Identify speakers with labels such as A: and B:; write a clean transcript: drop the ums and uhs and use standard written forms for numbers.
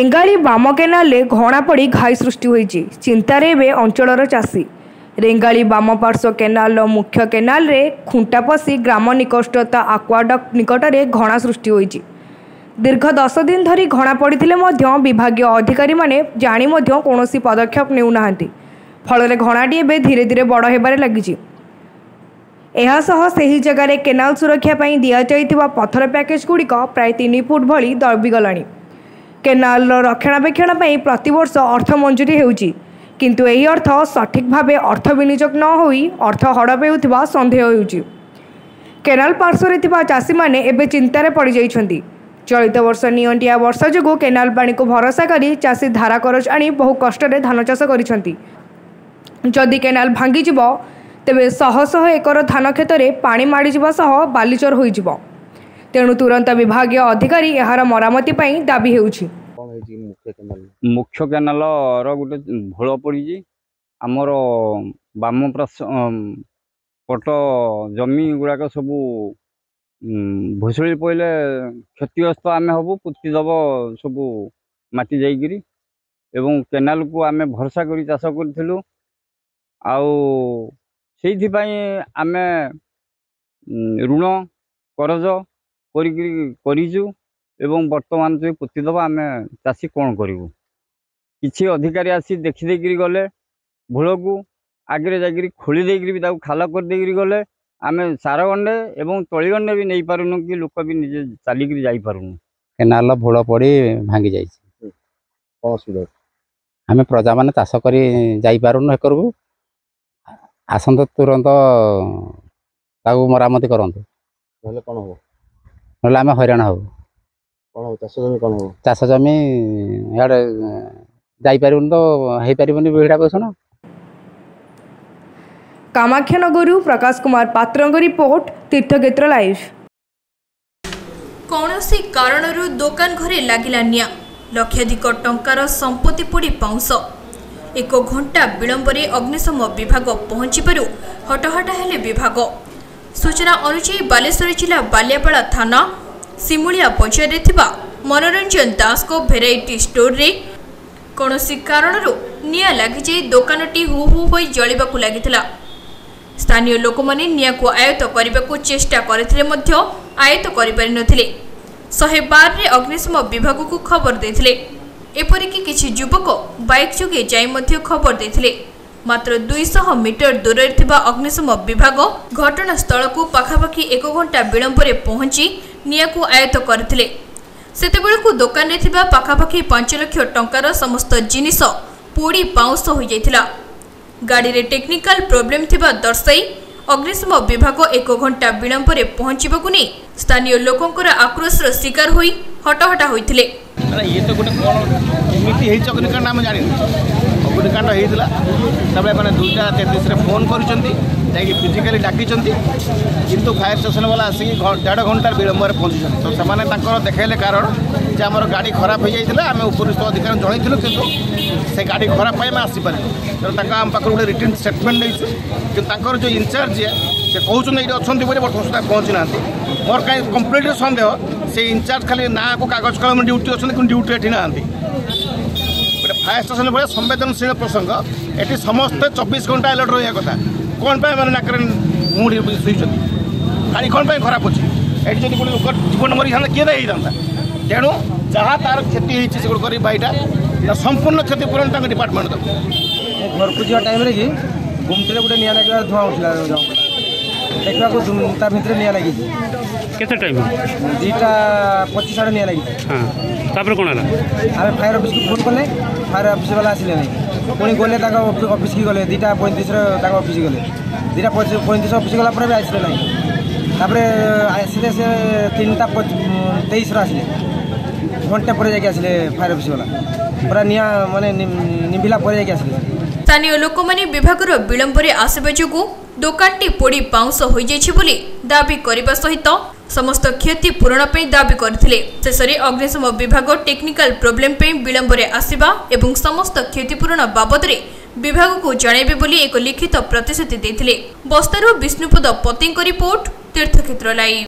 A: Rengali balm canal घणा पड़ी घाई सृष्टि होईची। चिंतार एवं अंचलर चाषी रेंगाली बाम पार्श्व केनाल मुख्य केनाल रे खुंटा पशि ग्राम निकटस्थ आक्वाडक्ट निकट में घणा सृष्टि होईची। दीर्घ 10 दिन धरी घणा पड़े विभाग अधिकारी माने जानी कौनसी पदक्षेप नेउना फल घणाटी एवं धीरे धीरे बड़ होबार लगी। सही जगार केनाल सुरक्षा दि जाइथिबा पत्थर पैकेज गुड़िक प्राय 3 फुट भली दबिगला। केनाल रक्षणाबेक्षण प्रतिवर्ष अर्थ मंजूरी होउची, किंतु एही अर्थ सठिक भावे अर्थ विनियोग न होई अर्थ हड़प हेउथिबा संदेह होउची। केनाल पार्श्व थिबा चाषी माने एबे चिंतार पड़ जाइछन्ती। चलित वर्ष नियंटिया वर्षा जोगु केनाल पानी को भरोसा करी चाषी धारा करज आनी बहु कष्टरे धान चाष करिछन्ती। जदि केनाल भांगी जिवो तेबे शह शह एकर धान खेत में पानी माड़ी जिबा सह बालीचर होई जिवो। तेणु तुरंत विभाग अधिकारी यार मरामती दाबी होउछि।
B: मुख्य केनाल गोटे भोल पड़ी आमर बाम पट जमी गुड़ाक सब भुसुड़ी पड़े क्षतिग्रस्त आम हबू पुतिदब सब माटी जाइकरी एवं केनाल को आम भरसा कर चाष करूँ। आम ऋण करज करूँ एवं वर्तमान जो पुतिदब आम चाषी कौन करूँ। किसी अधिकारी आसी देखीदेक गले भूल को आगे जाकि खोली देकर खाल कर गले आम सार गंडे एवं तली गंडे भी नहीं पारुनु कि लोक भी निजे चलिक जापारूनु।
C: केनाल भोल पड़ी भांगी जाइए आम प्रजा मान चाष करूँ एकरकू आसत तुरंत मरामती करूँ ना आम हैरान हूँ। चाष जमी इे जापर तो हो पार भिड़ा पोषण।
A: कामाख्यानगरु प्रकाश कुमार पात्र रिपोर्ट तीर्थक्षेत्र लाइव।
D: कौनसी कारणरू दुकान घरे लागिला निया लक्षाधिक टंकार संपत्ति पोड़ी पाउंस। 1 घंटा विलंबरे अग्निशम विभाग पहुंचीबारु हटहटा हेले विभाग। सूचना अनुसार बालेश्वर जिला बालियापाड़ा थाना सिमुलिया पंचायत थिबा मनोरंजन दास को भेराइटी स्टोर रे कौनसी कारणरू निया लागि जाई दुकानटी हु हु होई जळिबाकु लागिथिला। स्थानीय लोक माने निया को आयत्त करने चेष्टा करथिले मध्य आयत्त करि पारि नथिले। 112 रे अग्निशम विभाग को खबर देथिले। एपरिकी किछि युवक बाइक जोगे जाई मध्य खबर देथिले। मात्र 200 मीटर दूर थिबा अग्निशम विभाग घटनास्थल को पाखापाखि 1 घंटा विलंबरे पहुंची निया को आयत्त करथिले। सेतेबेलकु दुकान रे थिबा पाखापाखि 5 लाख टंकार समस्त जिनिस पोड़ी पाउंस हो जाइथिला। गाड़ी रे टेक्निकल प्रॉब्लम थिबा दर्शाई अग्निशम विभाग 1 घंटा विलंबरे पहुंचीबाकु नै स्थानीय लोकंकर आक्रोशर शिकार होई हटहटा होइथिले।
E: ये तो गोटे कौन एमती अग्निकांड आम जानी अग्निकांड होता है मैंने 2:33 फोन कर फिजिकाली डाकी किंतु फायर स्टेशन वाला आसिक 1.5 घंटा विलंबर पहुँची तो से देखाइले कारण जे आम गाड़ी खराब हो जाता आम उपरिस्थ अधिकारी जनइलु किंतु से गाड़ी खराब पाई आसीपार तेनाली आम पाख गोटे रिटर्न स्टेटमेंट नहीं जो इनचार्ज से कहते ये अच्छा बोले बर्तमान सुधा पहुँची ना मोर कहीं कम्प्लीट सन्देह से इनचार्ज खाली ना को कागज कलम ड्यूटी अच्छे ड्यूटी एटी ना गोटे फायर स्टेशन भाई संवेदनशील प्रसंग ये समस्ते 24 घंटा अलर्ट रहा कथा कौन पे मैंने नाक मुड़ी शुई गाड़ी कौन पे खराब अच्छी ये जब गोटे लोक जीवन मरी था किए था तेणु जहाँ तार क्षति होती बाईटा संपूर्ण क्षतिपूरण डिपार्टमेंट दो
F: घर को जा टाइम कि गुमटी गोटे निआ लगे धुआं उठला देखा भितर निआ लगी
G: केते टाइम
F: 2:25 साढ़े निआ लगी।
G: तापर कोन हला
F: आमे फायर ऑफिस को फोन कले फायर ऑफिस वाला आसिले नहीं पुणी गले ऑफिस की गले 2:35 ऑफिस गले 2:35 ऑफिस गला पर भी आसिले नहीं तापर आसिले से 3:23 आसिले घंटे पर जाके आसिले फायर ऑफिस वाला पूरा निया माने निभिला पर जाके आसिले।
D: स्थानीय लोक माने विभागर विलंबरे आसबा जोगु दुकानटी पोड़ी पाउंस हो जाइछि बोली दाबी करबा सहित समस्त क्षति पूरण पे दाबी करथिले। शेषरे अग्निशम विभाग टेक्निकल प्रॉब्लम पे विलंबरे आसीबा एवं समस्त क्षतिपूरण बाबद रे विभाग को जणाइबे बोली एक लिखित प्रतिश्रुति देथिले। बस्तारू विष्णुपद पतिंक रिपोर्ट तीर्थक्षेत्र लाइव।